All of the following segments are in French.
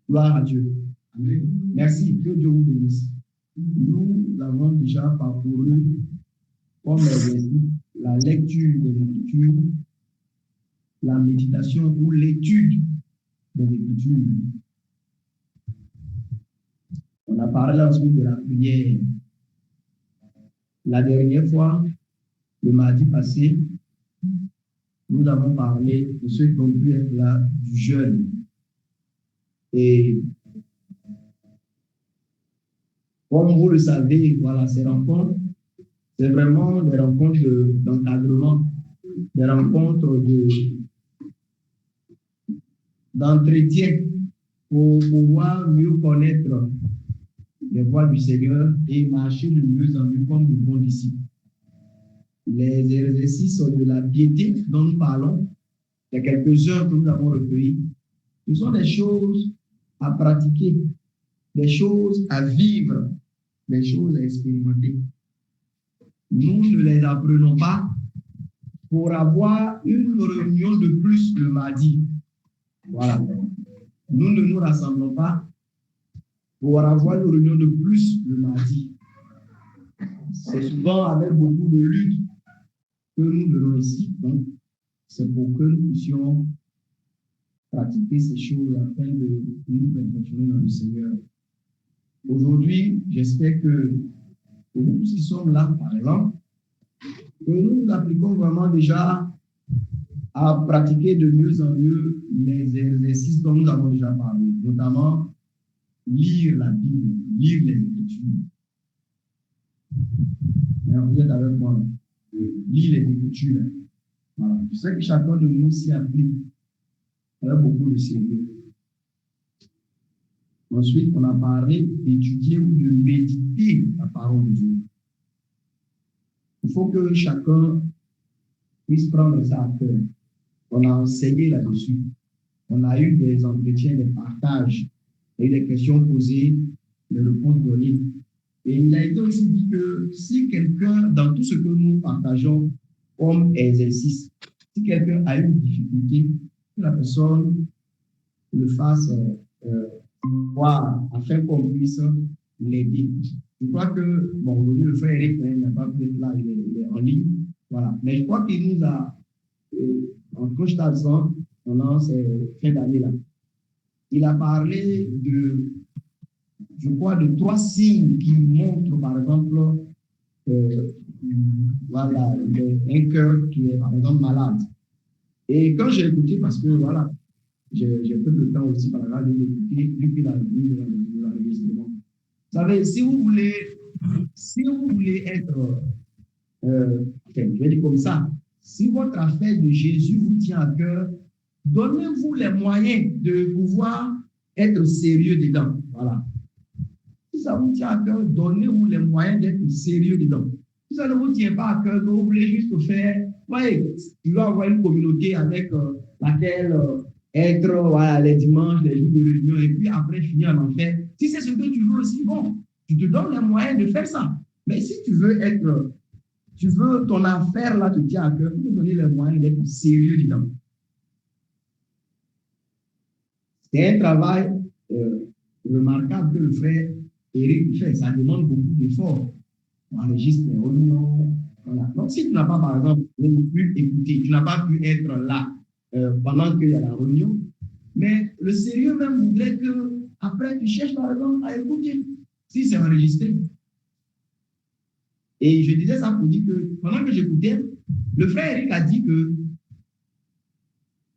Gloire à Dieu. Amen. Merci, que Dieu vous bénisse. Nous avons déjà parcouru comme exercice la lecture des Écritures, la méditation ou l'étude des Écritures. On a parlé ensuite de la prière. La dernière fois, le mardi passé, nous avons parlé de ceux qui ont pu être là du jeûne. Et comme vous le savez, voilà, ces rencontres, c'est vraiment des rencontres d'encadrement, des rencontres d'entretien pour pouvoir mieux connaître les voies du Seigneur et marcher de mieux en mieux comme de bons disciples. Les exercices de la piété dont nous parlons, il y a quelques heures que nous avons recueillis, ce sont des choses à pratiquer, des choses à vivre, des choses à expérimenter. Nous ne les apprenons pas pour avoir une réunion de plus le mardi. Voilà. Nous ne nous rassemblons pas pour avoir une réunion de plus le mardi. C'est souvent avec beaucoup de lutte que nous venons ici. Donc, c'est pour que nous puissions pratiquer ces choses afin de nous perfectionner dans le Seigneur. Aujourd'hui, j'espère que pour nous qui sommes là, par exemple, que nous appliquons vraiment déjà à pratiquer de mieux en mieux les exercices dont nous avons déjà parlé, notamment lire la Bible, lire les Écritures. Vous êtes avec moi. Lire les Écritures. Voilà. Je sais que chacun de nous s'y applique avec beaucoup de sérieux. Ensuite, on a parlé d'étudier ou de méditer la parole de Dieu. Il faut que chacun puisse prendre ça à cœur. On a enseigné là-dessus. On a eu des entretiens, des partages, et des questions posées, des réponses données. Et il a été aussi dit que si quelqu'un, dans tout ce que nous partageons comme exercice, si quelqu'un a une difficulté, que la personne le fasse afin qu'on puisse l'aider. Je crois que, bon, aujourd'hui, le frère Eric n'a pas pu être là, il est en ligne. Voilà. Mais je crois qu'il nous a, en constatant, pendant ces fins d'année-là, il a parlé je crois, de 3 signes qui montrent, par exemple, voilà, un cœur qui est, par exemple, malade. Et quand j'ai écouté, parce que, voilà, j'ai pris le temps aussi, par exemple, d'écouter, depuis la vie de l'enregistrement. Vous savez, si vous voulez être, je vais dire comme ça, si votre affaire de Jésus vous tient à cœur, donnez-vous les moyens de pouvoir être sérieux dedans. Voilà. Si ça vous tient à cœur, donnez-vous les moyens d'être sérieux dedans. Si ça ne vous tient pas à cœur, que vous voulez juste faire, ouais, tu vas avoir une communauté avec laquelle être voilà, les dimanches, les jours de réunion, et puis après finir en enfer. Si c'est ce que tu veux aussi, bon, tu te donnes les moyens de faire ça. Mais si tu veux ton affaire là te tient à cœur, tu peux donner les moyens d'être sérieux dedans. C'est un travail remarquable que le frère Eric fait. Ça demande beaucoup d'efforts. On enregistre les réunions. Voilà. Donc, si tu n'as pas, par exemple, pu écouter, tu n'as pas pu être là pendant qu'il y a la réunion, mais le sérieux même voudrait que après tu cherches, par exemple, à écouter, si c'est enregistré. Et je disais ça pour dire que pendant que j'écoutais, le frère Eric a dit que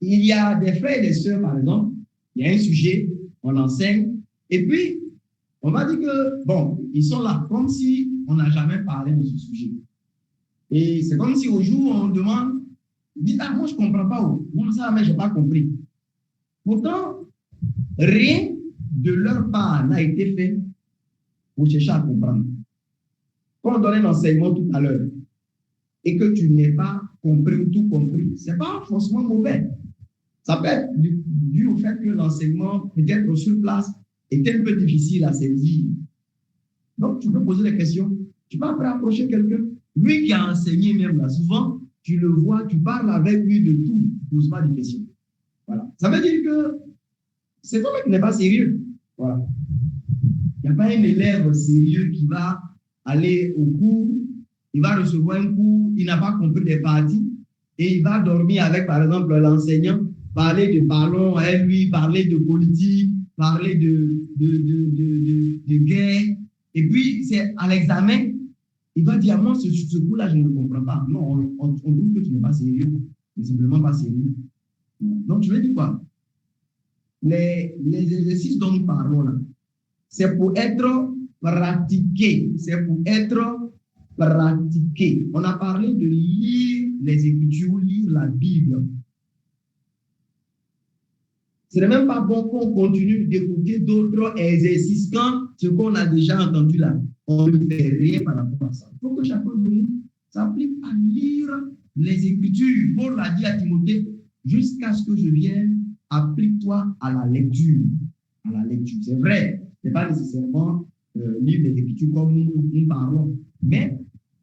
il y a des frères et des sœurs, par exemple, il y a un sujet, on enseigne, et puis on va dire que, bon, ils sont là, comme si on n'a jamais parlé de ce sujet. Et c'est comme si au jour où on demande, dites, ah, moi je ne comprends pas, moi ça, mais je n'ai pas compris. Pourtant, rien de leur part n'a été fait pour chercher à comprendre. Quand on donne un enseignement tout à l'heure, et que tu n'es pas compris ou tout compris, ce n'est pas forcément mauvais. Ça peut être dû au fait que l'enseignement, peut-être sur place, est un peu difficile à saisir. Donc, tu peux poser des questions. Tu peux après approcher quelqu'un. Lui qui a enseigné même là, souvent, tu le vois, tu parles avec lui de tout, tu ne poses pas de questions. Voilà. Ça veut dire que c'est toi qui n'es pas sérieux. Voilà. Il n'y a pas un élève sérieux qui va aller au cours, il va recevoir un cours, il n'a pas compris des parties et il va dormir avec, par exemple, l'enseignant, parler de ballon à lui, parler de politique, parler de guerre. Et puis, c'est à l'examen, il va dire, moi, ce cours-là, je ne le comprends pas. Non, on trouve que tu n'es pas sérieux. Tu n'es simplement pas sérieux. Donc, je vais dire quoi? Les exercices dont nous parlons là, c'est pour être pratiqué. C'est pour être pratiqué. On a parlé de lire les Écritures, lire la Bible. Ce n'est même pas bon qu'on continue d'écouter d'autres exercices quand ce qu'on a déjà entendu là, on ne fait rien par rapport à ça. Il faut que chacun de nous s'applique à lire les Écritures. Paul l'a dit à Timothée, jusqu'à ce que je vienne, applique-toi à la lecture. À la lecture. C'est vrai, ce n'est pas nécessairement lire les Écritures comme nous parlons, mais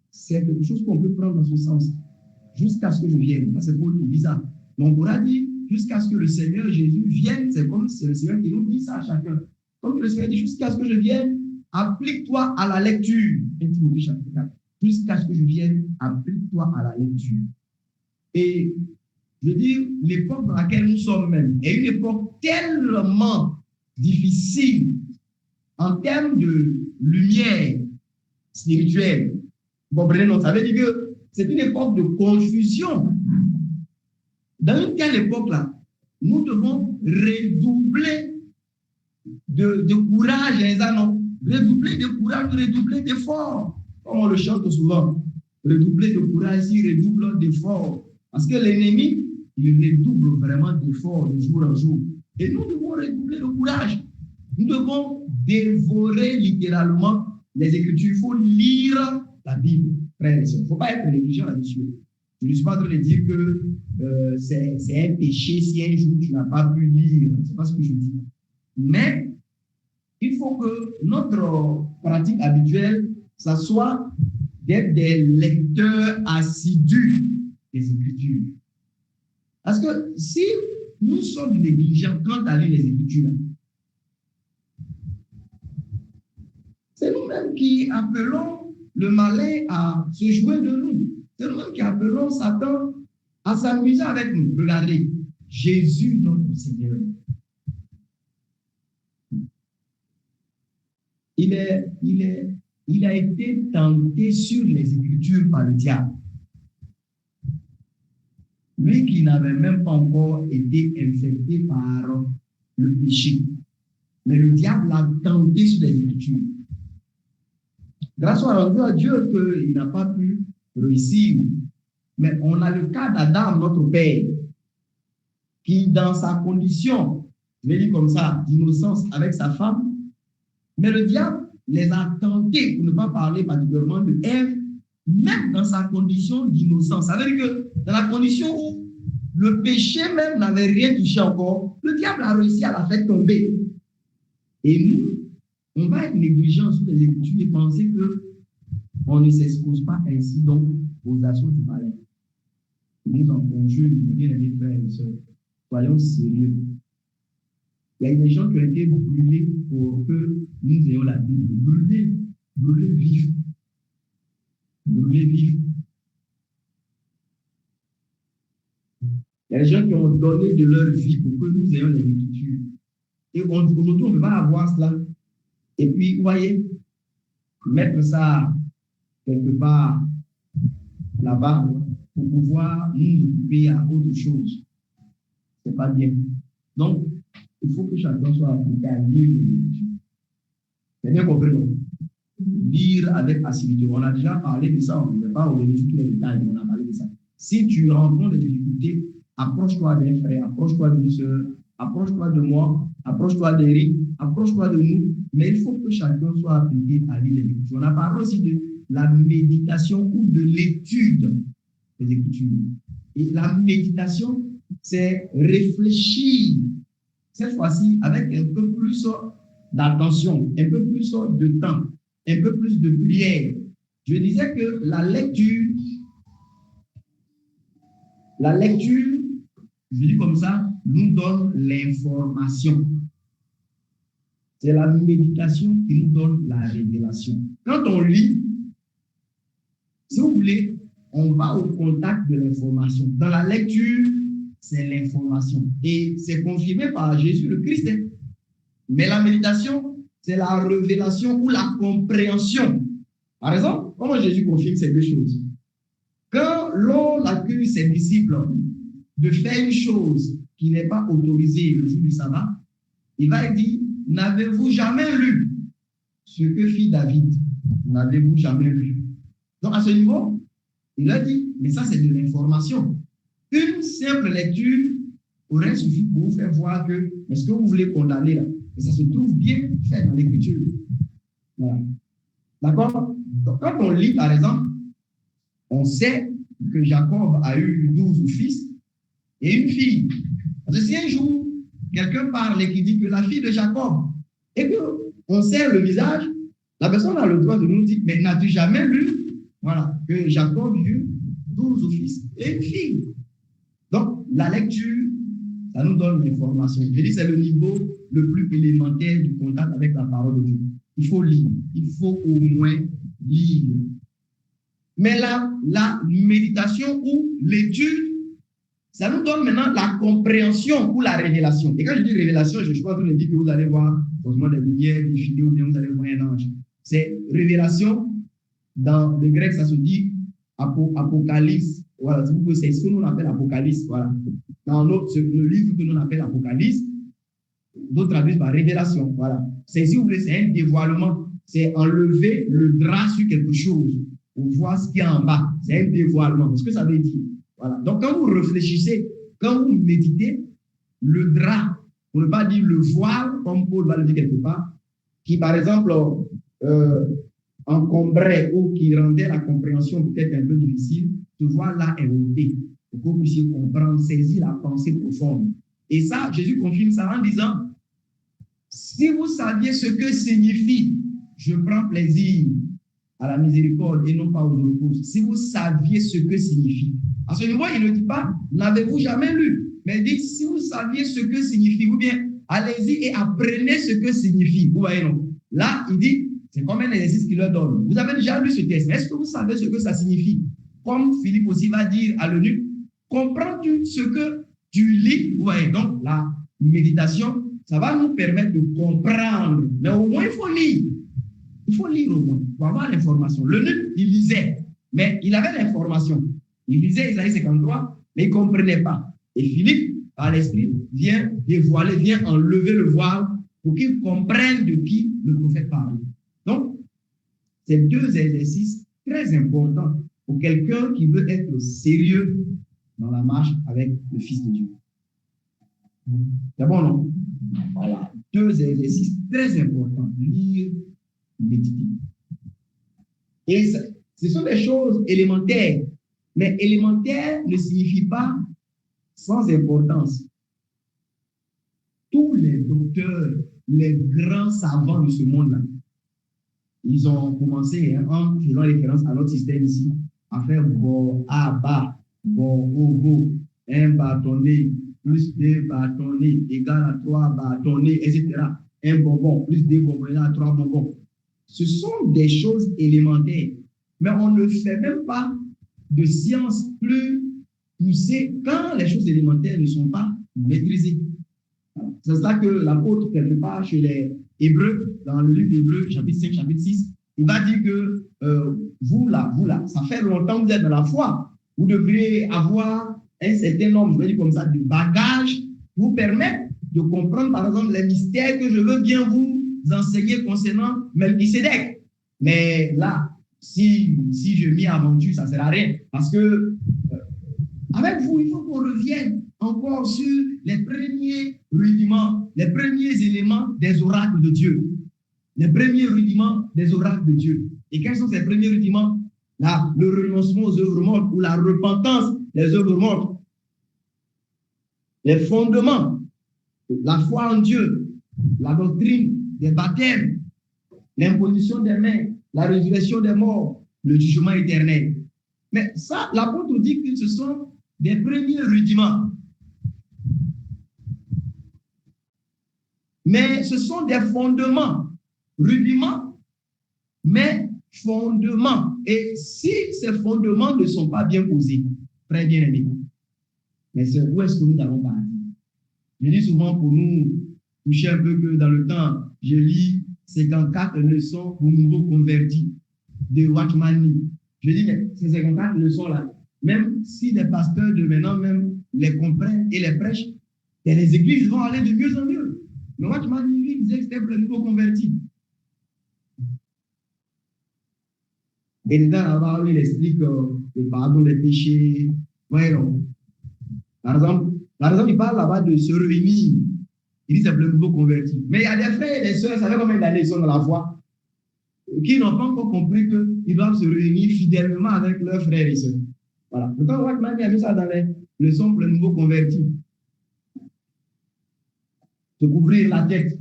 c'est quelque chose qu'on peut prendre dans ce sens. Jusqu'à ce que je vienne. Ça, c'est Paul qui dit ça. Donc, on a dit, jusqu'à ce que le Seigneur Jésus vienne, c'est comme c'est le Seigneur qui nous dit ça à chacun. Comme le Seigneur dit, jusqu'à ce que je vienne, applique-toi à la lecture. 1 Timothée chapitre 4. Jusqu'à ce que je vienne, applique-toi à la lecture. Et je veux dire, l'époque dans laquelle nous sommes même est une époque tellement difficile en termes de lumière spirituelle. Vous comprenez, non? Ça veut dire que c'est une époque de confusion. Dans une telle époque-là, nous devons redoubler de courage, non? Redoubler de courage, redoubler d'efforts. Comme on le chante souvent. Redoubler de courage, il redouble d'efforts. Parce que l'ennemi, il redouble vraiment d'efforts de jour en jour. Et nous devons redoubler de courage. Nous devons dévorer littéralement les Écritures. Il faut lire la Bible, frères et sœurs. Il ne faut pas être négligent là-dessus. Je ne suis pas en train de dire que c'est un péché si un jour tu n'as pas pu lire. Ce n'est pas ce que je dis. Mais il faut que notre pratique habituelle, ça soit d'être des lecteurs assidus des Écritures. Parce que si nous sommes négligents quant à lire les Écritures, c'est nous-mêmes qui appelons le malin à se jouer de nous. C'est nous-mêmes qui appelons Satan à s'amuser avec nous. Regardez, Jésus, notre Seigneur, il a été tenté sur les Écritures par le diable. Lui qui n'avait même pas encore été infecté par le péché. Mais le diable l'a tenté sur les Écritures. Grâce à Dieu qu'il n'a pas pu réussir. Mais on a le cas d'Adam, notre père, qui dans sa condition, je vais dire comme ça, d'innocence avec sa femme, mais le diable les a tentés, pour ne pas parler particulièrement de Ève, même dans sa condition d'innocence. Ça veut dire que dans la condition où le péché même n'avait rien touché encore, le diable a réussi à la faire tomber. Et nous, on va être négligent sur les Écritures et penser qu'on ne s'expose pas ainsi donc aux assauts du malin. Nous en conjure, bien aimés frères et sœurs, soyons sérieux. Il y a des gens qui ont été brûlés pour que nous ayons la Bible. Brûlés vifs. Brûlés vifs. Il y a des gens qui ont donné de leur vie pour que nous ayons les Écritures. Et aujourd'hui, on ne peut pas avoir cela. Et puis, vous voyez, mettre ça quelque part là-bas pour pouvoir nous occuper à autre chose. Ce n'est pas bien. Donc, il faut que chacun soit appliqué à lire les Écritures. C'est bien compris, non? Lire avec assiduité. On a déjà parlé de ça, on ne va pas revenir sur tous les détails, mais on a parlé de ça. Si tu rencontres des difficultés, approche-toi d'un frère, approche-toi d'une soeur, approche-toi de moi, approche-toi d'Éric, approche-toi de nous, mais il faut que chacun soit appliqué à lire les Écritures. On a parlé aussi de la méditation ou de l'étude des Écritures. Et la méditation, c'est réfléchir, cette fois-ci, avec un peu plus d'attention, un peu plus de temps, un peu plus de prière. Je disais que la lecture, je dis comme ça, nous donne l'information. c'est la méditation qui nous donne la révélation. Quand on lit, si vous voulez, on va au contact de l'information. Dans la lecture, c'est l'information. Et c'est confirmé par Jésus le Christ. Mais la méditation, c'est la révélation ou la compréhension. Par exemple, comment Jésus confirme ces deux choses? Quand l'on accuse ses disciples de faire une chose qui n'est pas autorisée le jour du sabbat, il va dire, n'avez-vous jamais lu ce que fit David? N'avez-vous jamais lu? Donc à ce niveau, il a dit, mais ça c'est de l'information. Une simple lecture aurait suffi pour vous faire voir que, est-ce que vous voulez condamner là? Et ça se trouve bien fait dans l'écriture. Voilà. D'accord? Donc quand on lit par exemple, on sait que Jacob a eu 12 fils et une fille. Parce que si un jour, quelqu'un parle et qui dit que la fille de Jacob, et qu'on sait le visage, la personne a le droit de nous dire, mais n'as-tu jamais lu, voilà, que Jacob eut 12 fils et une fille? Donc, la lecture, ça nous donne l'information. Je dis, c'est le niveau le plus élémentaire du contact avec la parole de Dieu. Il faut lire, il faut au moins lire. Mais la méditation ou l'étude, ça nous donne maintenant la compréhension ou la révélation. Et quand je dis révélation, je ne suis pas en train de dire que vous allez voir forcément des lumières, des filets ou bien vous allez voir un ange. C'est révélation, dans le grec, ça se dit apocalypse. Voilà, c'est ce que nous appelle apocalypse. Voilà. Dans le livre que nous appelle apocalypse, d'autres traduisent par révélation. Voilà. C'est, si vous voulez, c'est un dévoilement. C'est enlever le drap sur quelque chose pour voir ce qu'il y a en bas. C'est un dévoilement. C'est ce que ça veut dire. Voilà. Donc, quand vous réfléchissez, quand vous méditez, le drap, pour ne pas dire le voile, comme Paul va le dire quelque part, qui, par exemple, encombrait ou qui rendait la compréhension peut-être un peu difficile, ce voile-là est ôté pour que vous puissiez comprendre, saisir la pensée profonde. Et ça, Jésus confirme ça en disant, si vous saviez ce que signifie « je prends plaisir à la miséricorde et non pas aux holocauste », si vous saviez ce que signifie. À ce niveau, il ne dit pas « n'avez-vous jamais lu ?» mais il dit « si vous saviez ce que signifie » ou bien « allez-y et apprenez ce que signifie ». Vous voyez, non? Là, il dit, c'est comme un exercice qu'il leur donne. Vous avez déjà lu ce texte, mais est-ce que vous savez ce que ça signifie? Comme Philippe aussi va dire à l'eunuque, comprends-tu ce que tu lis? Vous voyez, donc la méditation, ça va nous permettre de comprendre. Mais au moins, il faut lire. Il faut lire au moins pour avoir l'information. L'eunuque, il lisait, mais il avait l'information. Il lisait Isaïe 53, mais il ne comprenait pas. Et Philippe, par l'esprit, vient dévoiler, vient enlever le voile pour qu'il comprenne de qui le prophète parle. Donc, c'est deux exercices très importants pour quelqu'un qui veut être sérieux dans la marche avec le Fils de Dieu. C'est bon, non? Voilà, deux exercices très importants. Lire, méditer. Et ce sont des choses élémentaires. Mais élémentaire ne signifie pas sans importance. Tous les docteurs, les grands savants de ce monde-là, ils ont commencé, en faisant référence à notre système ici, à faire bo, a, ba, bo, o, go, un bâtonnet, plus deux bâtonnets, égale à 3 bâtonnets, etc. Un bonbon, plus deux bonbons, égale à 3 bonbons. Ce sont des choses élémentaires, mais on ne fait même pas de science plus poussée quand les choses élémentaires ne sont pas maîtrisées. C'est ça que l'apôtre, quelque part, chez les Hébreux, dans le livre d'Hébreux, chapitre 5, chapitre 6, il va dire que vous là, ça fait longtemps que vous êtes dans la foi. Vous devriez avoir un certain nombre, je vais dire comme ça, de bagages qui vous permettent de comprendre, par exemple, les mystères que je veux bien vous enseigner concernant Melchisédek. Mais là, si je m'y aventure, ça ne sert à rien. Parce que avec vous, il faut qu'on revienne encore sur les premiers rudiments, les premiers éléments des oracles de Dieu. Les premiers rudiments des oracles de Dieu. Et quels sont ces premiers rudiments? Là, le renoncement aux œuvres mortes ou la repentance des œuvres mortes. Les fondements, la foi en Dieu, la doctrine des baptêmes, l'imposition des mains, la résurrection des morts, le jugement éternel. Mais ça, l'apôtre dit que ce sont des premiers rudiments. Mais ce sont des fondements, rudiments, mais fondements. Et si ces fondements ne sont pas bien posés, très bien aimés, mais où est-ce que nous allons partir? Je dis souvent pour nous toucher un peu que dans le temps, je lis 54 leçons pour nouveaux convertis de Watchman Nee. Je dis, mais ces 54 leçons-là, même si les pasteurs de maintenant même les comprennent et les prêchent, et les églises vont aller de mieux en mieux. Mais Watchman Nee disait que c'était pour les nouveaux convertis. Et dedans, là-bas, il explique le pardon des péchés. Ouais, non. Par exemple, il parle là-bas de se réunir. Il dit c'est pour les nouveaux convertis. Mais il y a des frères et des sœurs, ça fait combien d'années ils sont dans la foi, qui n'ont pas encore compris qu'ils doivent se réunir fidèlement avec leurs frères et sœurs. Voilà. Pourtant, Watchman Nee a mis ça dans les leçons pour les nouveaux convertis. Se couvrir la tête.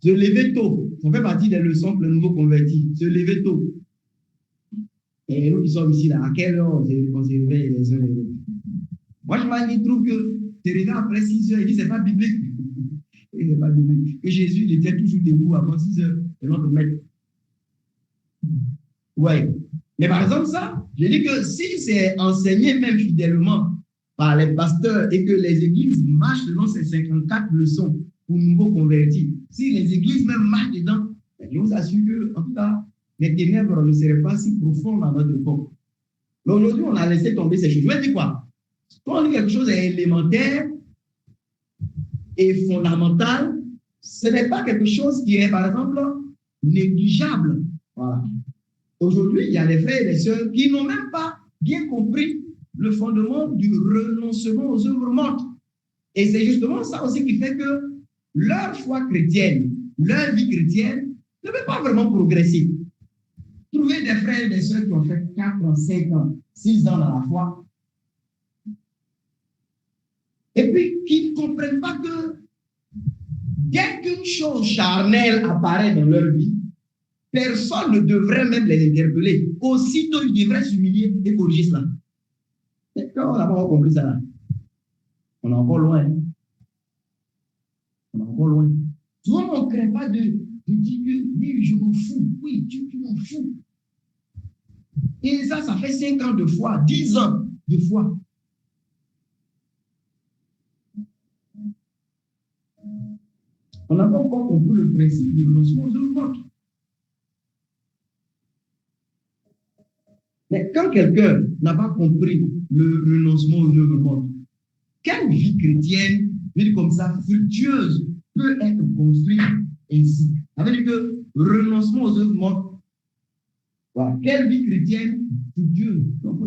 Se lever tôt. Ça fait partie des leçons pour les nouveaux convertis. Se lever tôt. Et nous qui sommes ici, là, à quelle heure on se réveille les uns les autres? Watchman Nee trouve que tu regardes après 6 heures, il dit c'est pas biblique. Et c'est pas biblique. Que Jésus il était toujours debout avant 6 heures. Et notre maître. Ouais. Mais par exemple, ça, je dis que si c'est enseigné même fidèlement par les pasteurs et que les églises marchent selon ces 54 leçons pour nouveaux convertis, si les églises même marchent dedans, je vous assure que, en tout cas, les ténèbres ne seraient pas si profondes dans notre époque. Mais aujourd'hui, on a laissé tomber ces choses. Je vais dire quoi? Quand on dit quelque chose est élémentaire et fondamental, ce n'est pas quelque chose qui est, par exemple, négligeable. Voilà. Aujourd'hui, il y a des frères et des sœurs qui n'ont même pas bien compris le fondement du renoncement aux œuvres mortes. Et c'est justement ça aussi qui fait que leur foi chrétienne, leur vie chrétienne ne peut pas vraiment progresser. Trouver des frères et des sœurs qui ont fait 4 ans, 5 ans, 6 ans dans la foi, et puis qui ne comprennent pas que dès qu'une chose charnelle apparaît dans leur vie, personne ne devrait même les interpeller. Aussitôt, ils devraient s'humilier et corriger cela. Et quand on n'a pas compris ça là, on est encore loin. On est encore loin. Souvent, on ne craint pas de dire que oui, je m'en fous. Oui, tu m'en fous. Et ça fait 5 ans de foi, 10 ans de foi. On n'a pas encore compris le principe du renoncement aux œuvres mortes. Mais quand quelqu'un n'a pas compris le renoncement aux œuvres mortes, quelle vie chrétienne, je dis comme ça, fructueuse, peut être construite ainsi? Ça veut dire que renoncement aux œuvres mortes, voilà. Quelle vie chrétienne fructueuse? Donc,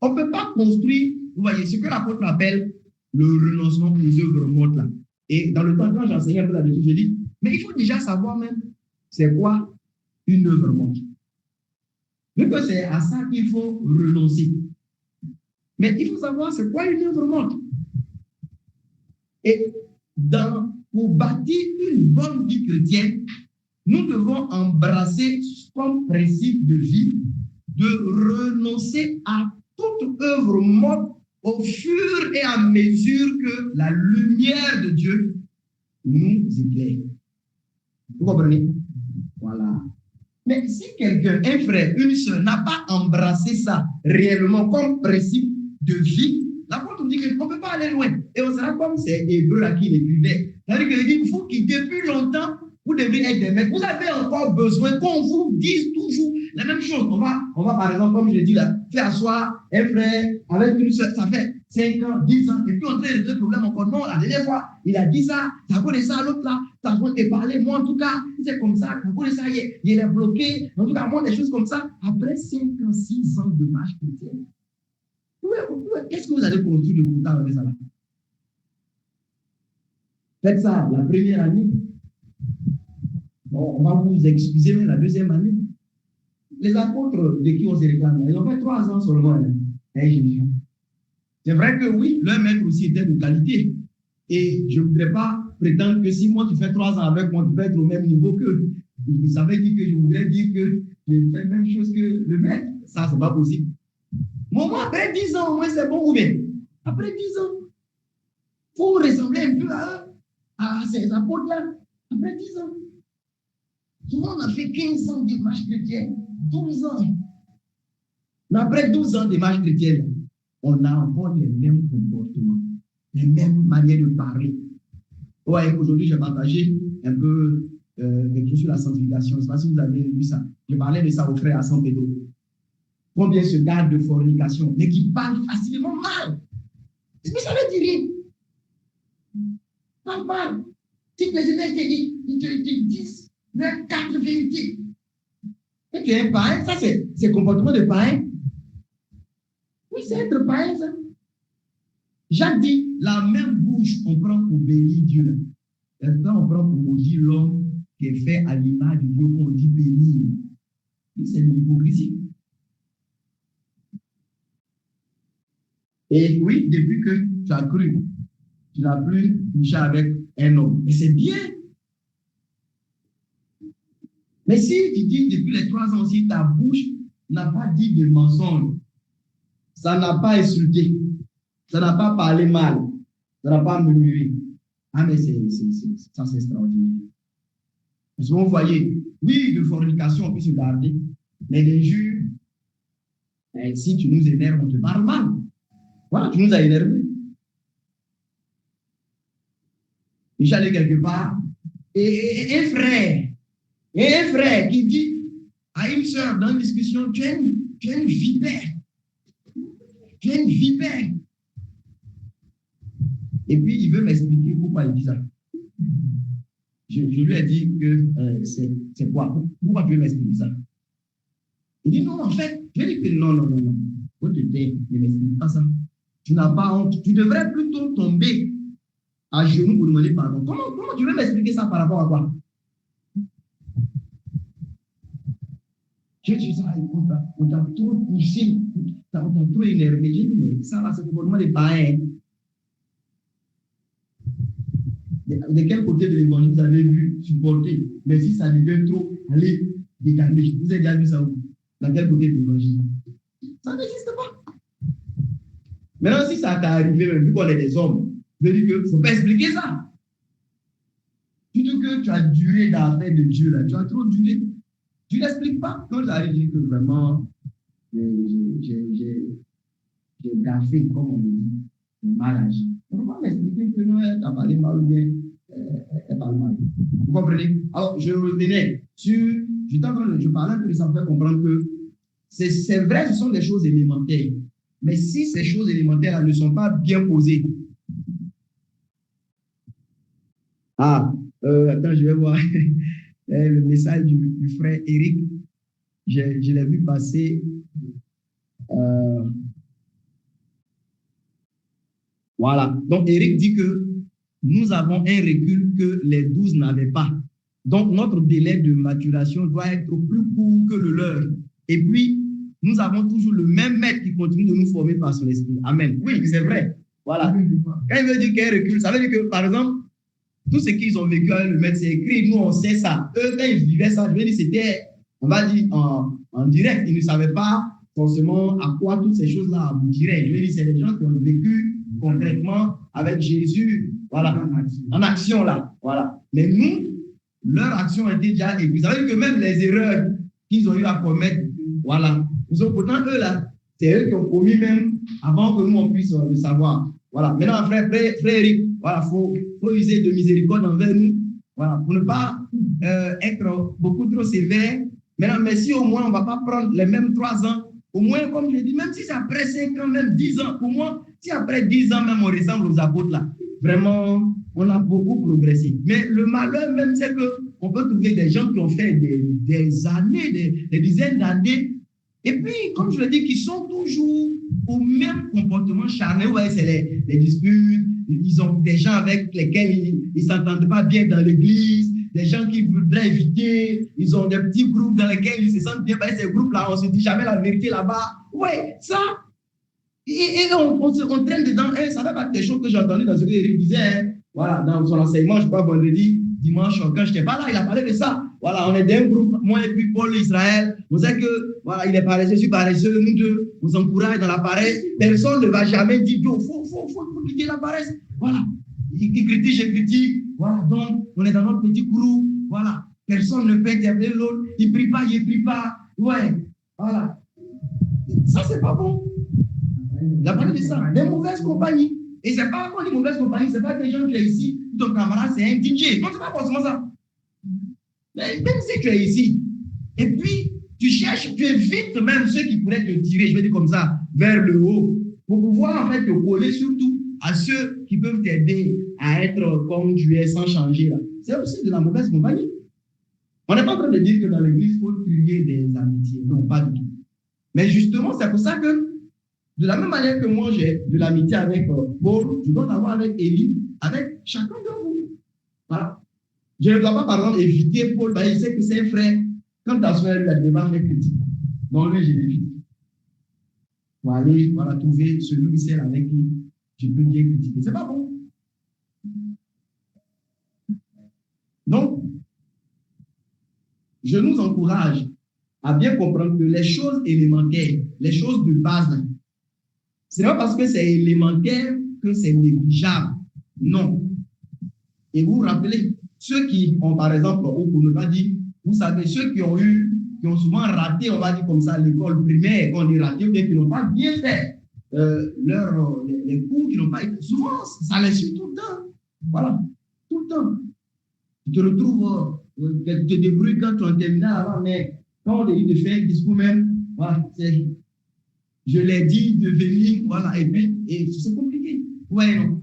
on ne peut pas construire, vous voyez, ce que l'apôtre appelle le renoncement aux œuvres mortes là. Et dans le temps, quand j'enseignais un peu là-dessus, je dis, mais il faut déjà savoir même c'est quoi une œuvre morte. Vu que c'est à ça qu'il faut renoncer. Mais il faut savoir c'est quoi une œuvre morte. Et pour bâtir une bonne vie chrétienne, nous devons embrasser comme principe de vie de renoncer à toute œuvre morte au fur et à mesure que la lumière de Dieu nous éclaire. Vous comprenez? Voilà. Mais si quelqu'un, un frère, une soeur, n'a pas embrassé ça réellement comme principe de vie, l'apôtre dit qu'on ne peut pas aller loin. Et on sera comme ces Hébreux à qui il écrivait. C'est-à-dire qu'il dit, vous qui depuis longtemps, vous devez être des maîtres. Vous avez encore besoin qu'on vous dise toujours la même chose. On va par exemple, comme je l'ai dit là, faire asseoir un frère avec une soeur, ça fait 5 ans, 10 ans, et puis on traite de deux problèmes encore. Non, la dernière fois, il a dit ça, ça connaît ça, l'autre là, ça connaît parler. Moi, en tout cas, c'est comme ça, ça connaît ça, il est bloqué. En tout cas, moi, des choses comme ça. Après 5 ans, 6 ans de marche chrétienne, qu'est-ce que vous allez construire de pourtant avec ça là? Faites ça la première année. Bon, on va vous excuser, mais la deuxième année. Les apôtres de qui on se réclame, ils ont fait 3 ans seulement. C'est vrai que oui, leur maître aussi était de qualité. Et je ne voudrais pas prétendre que si moi tu fais 3 ans avec moi, tu peux être au même niveau que. Vous savez que je voudrais dire que je fais la même chose que le maître. Ça, ce n'est pas possible. Moi, après 10 ans, au moins, c'est bon ou bien? Après 10 ans, il faut ressembler un peu à ces apôtres-là. Après 10 ans. Souvent, on a fait 15 ans de marche chrétienne, 12 ans. Mais après 12 ans de marche chrétienne, on a encore les mêmes comportements, les mêmes manières de parler. Ouais, aujourd'hui, j'ai partagé un peu quelque chose sur la sanctification. Je ne sais pas si vous avez vu ça. Je parlais de ça au frère à San Pedro. Combien se gardent de fornication, mais qui parlent facilement mal. Mais ça veut dire rien. Parle mal. Si les élèves te disent leurs 4 vérités. Et tu es un païen, ça c'est comportement de païen. Oui, c'est être païen, ça. Jacques dit, la même bouche, on prend pour bénir Dieu. Et quand on prend pour maudire l'homme qui est fait à l'image du Dieu qu'on dit bénir. C'est de l'hypocrisie. Et oui, depuis que tu as cru, tu n'as plus touché avec un homme. Et c'est bien. Mais si tu dis depuis les 3 ans, si ta bouche n'a pas dit de mensonge, ça n'a pas insulté, ça n'a pas parlé mal, ça n'a pas murmuré. Ah, mais ça, c'est extraordinaire. Parce que vous voyez, oui, de fornication, on peut se garder, mais les jures, si tu nous énerves, on te parle mal. Voilà, tu nous as énervés. J'allais quelque part, et un frère qui dit à une soeur dans une discussion, tu es une vipère. Tu es une vipère. Et puis, il veut m'expliquer pourquoi il dit ça. Je lui ai dit que c'est quoi? Pourquoi tu veux m'expliquer ça? Il dit non, en fait, je lui ai dit que non. Faut te taire, ne m'explique pas ça. Tu n'as pas honte. Tu devrais plutôt tomber à genoux pour demander pardon. Comment tu veux m'expliquer ça par rapport à quoi? On t'a trop poussé, on t'a trop énervé. J'ai dit, mais ça là, c'est le comportement des païens. De quel côté de l'évangile vous avez vu supporter? Mais si ça devient trop, allez, dégager. Vous avez déjà vu ça où? Dans quel côté de l'évangile? Ça n'existe pas. Maintenant, si ça t'est arrivé, vu qu'on est des hommes, je veux dire qu'il ne faut pas expliquer ça. Surtout que tu as duré dans la paix de Dieu, là. Tu as trop duré. Tu n'expliques pas. Quand j'arrive, je dis que vraiment, j'ai gaffé, comme on me dit, j'ai mal agi. On ne peut pas m'expliquer que non, tu as parlé mal ou bien elle parle mal. Vous comprenez? Alors, je revenais sur. Je parlais un peu de ça pour faire comprendre que c'est vrai, ce sont des choses élémentaires. Mais si ces choses élémentaires ne sont pas bien posées. Attends, je vais voir le message du frère Eric. Je l'ai vu passer. Voilà. Donc, Eric dit que nous avons un recul que les 12 n'avaient pas. Donc, notre délai de maturation doit être plus court que le leur. Et puis, nous avons toujours le même maître qui continue de nous former par son esprit. Amen. Oui, c'est vrai. Voilà. Quand il veut dire qu'il y a un recul, ça veut dire que, par exemple, tout ce qu'ils ont vécu avec le maître, c'est écrit. Nous, on sait ça. Eux, quand ils vivaient ça, je veux dire, c'était, on va dire, en direct. Ils ne savaient pas forcément à quoi toutes ces choses-là aboutiraient. Je veux dire, c'est des gens qui ont vécu concrètement avec Jésus, voilà, en action là, voilà. Mais nous, leur action a été déjà épuisée. Ça veut dire que même les erreurs qu'ils ont eu à commettre, voilà. Pourtant, eux là, c'est eux qui ont commis même avant que nous on puisse le savoir. Voilà. Maintenant, frère Eric, voilà, faut user de miséricorde envers nous, voilà, pour ne pas être beaucoup trop sévère. Maintenant, mais si au moins on ne va pas prendre les mêmes 3 ans, au moins, comme je dis, même si c'est après 5 ans, même 10 ans, au moins, si après 10 ans, même on ressemble aux apôtres là, vraiment, on a beaucoup progressé. Mais le malheur même, c'est qu'on peut trouver des gens qui ont fait des années, des dizaines d'années, et puis, comme je le dis, qui sont toujours au même comportement charnel. Ouais, c'est les disputes, ils ont des gens avec lesquels ils ne s'entendent pas bien dans l'église, des gens qui voudraient éviter, ils ont des petits groupes dans lesquels ils se sentent bien. Ces groupes-là, on ne se dit jamais la vérité là-bas. Oui, ça. Et on traîne dedans. Ça fait pas des choses que j'ai entendues dans ce que Eric disait. Hein. Voilà, dans son enseignement, je crois, vendredi, dimanche, quand je n'étais pas là, il a parlé de ça. voilà, on est d'un groupe, moi et puis Paul Israël. Vous savez que, voilà, il est paresseux, je suis paresseux, nous deux, vous encourage dans la paresse. Personne ne va jamais dire, faut quitter la paresse. Voilà. Il critique, je critique. Voilà, donc, on est dans notre petit groupe. Voilà. Personne ne peut interpeller l'autre. Il prie pas, il prie pas. Ouais. Voilà. Ça, c'est pas bon. La parole de ça. Des mauvaises compagnies. Et c'est pas encore des mauvaises compagnies, c'est pas que les gens qui sont ici, ton camarade, c'est un DJ. Non, c'est pas forcément ça. Mais même si tu es ici, et puis tu cherches, tu évites même ceux qui pourraient te tirer, je vais dire comme ça, vers le haut, pour pouvoir en fait te coller surtout à ceux qui peuvent t'aider à être comme tu es sans changer. C'est aussi de la mauvaise compagnie. On n'est pas en train de dire que dans l'église, il faut crier des amitiés. Non, pas du tout. Mais justement, c'est pour ça que, de la même manière que moi, j'ai de l'amitié avec Paul, je dois en avoir avec Élie, avec chacun de vous. Voilà. Je ne dois pas, par exemple, éviter Paul, parce qu'il sait que c'est un frère. Quand ta soeur lui a devant mes critiques, donc lui, je l'évite. Pour aller voilà, trouver celui qui avec qui je peux bien critiquer. C'est pas bon. Donc, je nous encourage à bien comprendre que les choses élémentaires, les choses de base, ce n'est pas parce que c'est élémentaire que c'est négligeable. Non. Et vous vous rappelez, ceux qui ont, par exemple, ou pour ne pas dire, vous savez, ceux qui ont souvent raté, on va dire comme ça, l'école primaire, qu'on dit raté, ou bien qui n'ont pas bien fait les cours, qui n'ont pas été, souvent, ça les suit tout le temps. Voilà, tout le temps. Tu te retrouves, tu te débrouilles quand tu es en terminale avant, mais quand on dit de faire un discours même, voilà, je l'ai dit de venir, voilà, et puis, c'est compliqué. Ouais, non.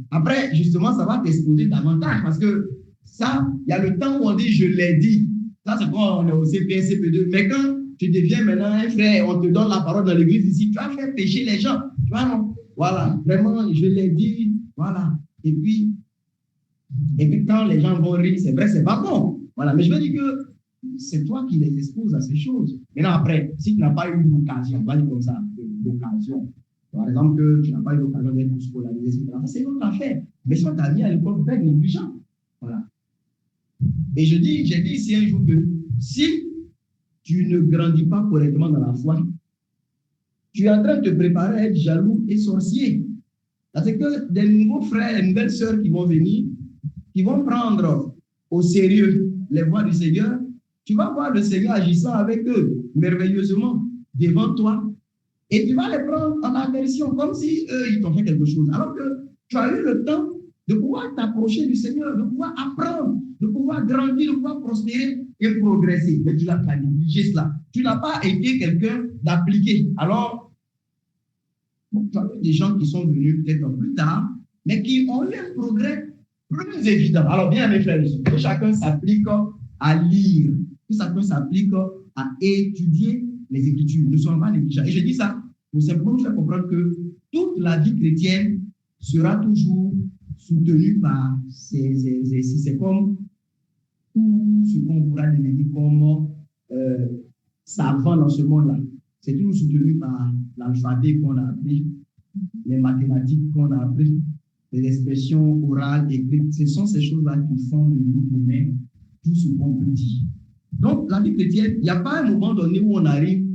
Après, justement, ça va t'exposer davantage parce que ça, il y a le temps où on dit je l'ai dit. Ça, c'est quand on est au CP1, CP2. Mais quand tu deviens maintenant un frère, on te donne la parole dans l'église ici, tu vas faire pécher les gens. Tu vois, non? Voilà, vraiment, je l'ai dit. Voilà. Et puis, quand les gens vont rire, c'est vrai, c'est pas bon. Voilà. Mais je veux dire que c'est toi qui les exposes à ces choses. Maintenant, après, si tu n'as pas eu l'occasion, on va dire comme ça, l'occasion. Par exemple, que tu n'as pas eu l'occasion d'être scolarisé, c'est une autre affaire. Mais si on t'a mis à l'école, peut être négligent. Voilà. Et j'ai dit ici un jour que si tu ne grandis pas correctement dans la foi, tu es en train de te préparer à être jaloux et sorcier. Parce que des nouveaux frères et nouvelles sœurs qui vont venir, qui vont prendre au sérieux les voies du Seigneur, tu vas voir le Seigneur agissant avec eux merveilleusement devant toi. Et tu vas les prendre en aversion, comme si eux, ils t'ont fait quelque chose. Alors que tu as eu le temps de pouvoir t'approcher du Seigneur, de pouvoir apprendre, de pouvoir grandir, de pouvoir prospérer et progresser. Mais tu n'as pas négligé cela. Tu n'as pas été quelqu'un d'appliqué. Alors, tu as eu des gens qui sont venus peut-être plus tard, mais qui ont eu un progrès plus évident. Alors, bien, mes frères, que chacun s'applique à lire, que chacun s'applique à étudier les Écritures. Ne soyons pas négligents. Et je dis ça pour simplement nous faire comprendre que toute la vie chrétienne sera toujours soutenue par ces exercices. C'est comme tout ce qu'on pourra désigner comme savant dans ce monde-là. C'est toujours soutenu par l'alphabet qu'on a appris, les mathématiques qu'on a appris, les expressions orales, écrites. Ce sont ces choses-là qui font de nous humains tout ce qu'on peut dire. Donc, la vie chrétienne, il n'y a pas un moment donné où on arrive,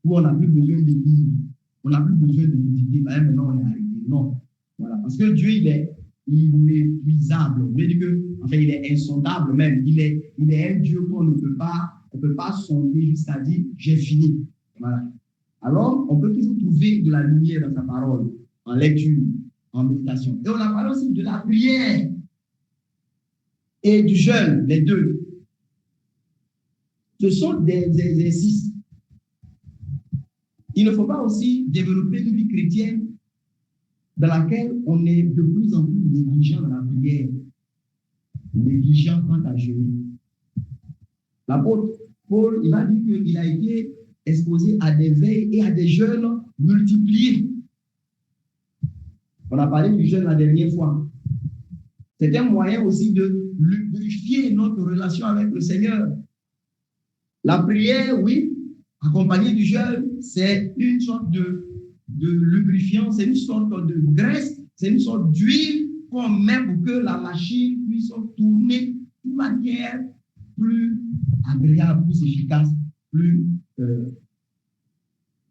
où on n'a plus besoin de lire, on n'a plus besoin de méditer, maintenant on est arrivé. Non. Voilà. Parce que Dieu, il est inépuisable. On veut dire que, enfin, il est insondable même. Il est un Dieu qu'on ne peut pas sonder jusqu'à dire j'ai fini. Voilà. Alors, on peut toujours trouver de la lumière dans sa parole, en lecture, en méditation. Et on a parlé aussi de la prière et du jeûne, les deux. Ce sont des exercices. Il ne faut pas aussi développer une vie chrétienne dans laquelle on est de plus en plus négligent dans la prière, négligent quant à jeûner. L'apôtre Paul, il va dire qu'il a été exposé à des veilles et à des jeûnes multipliés. On a parlé du jeûne la dernière fois. C'est un moyen aussi de lubrifier notre relation avec le Seigneur. La prière, oui, accompagnée du jeûne, c'est une sorte de lubrifiant, c'est une sorte de graisse, c'est une sorte d'huile qu'on met pour que la machine puisse tourner d'une manière plus agréable, plus efficace, plus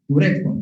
correct, quoi.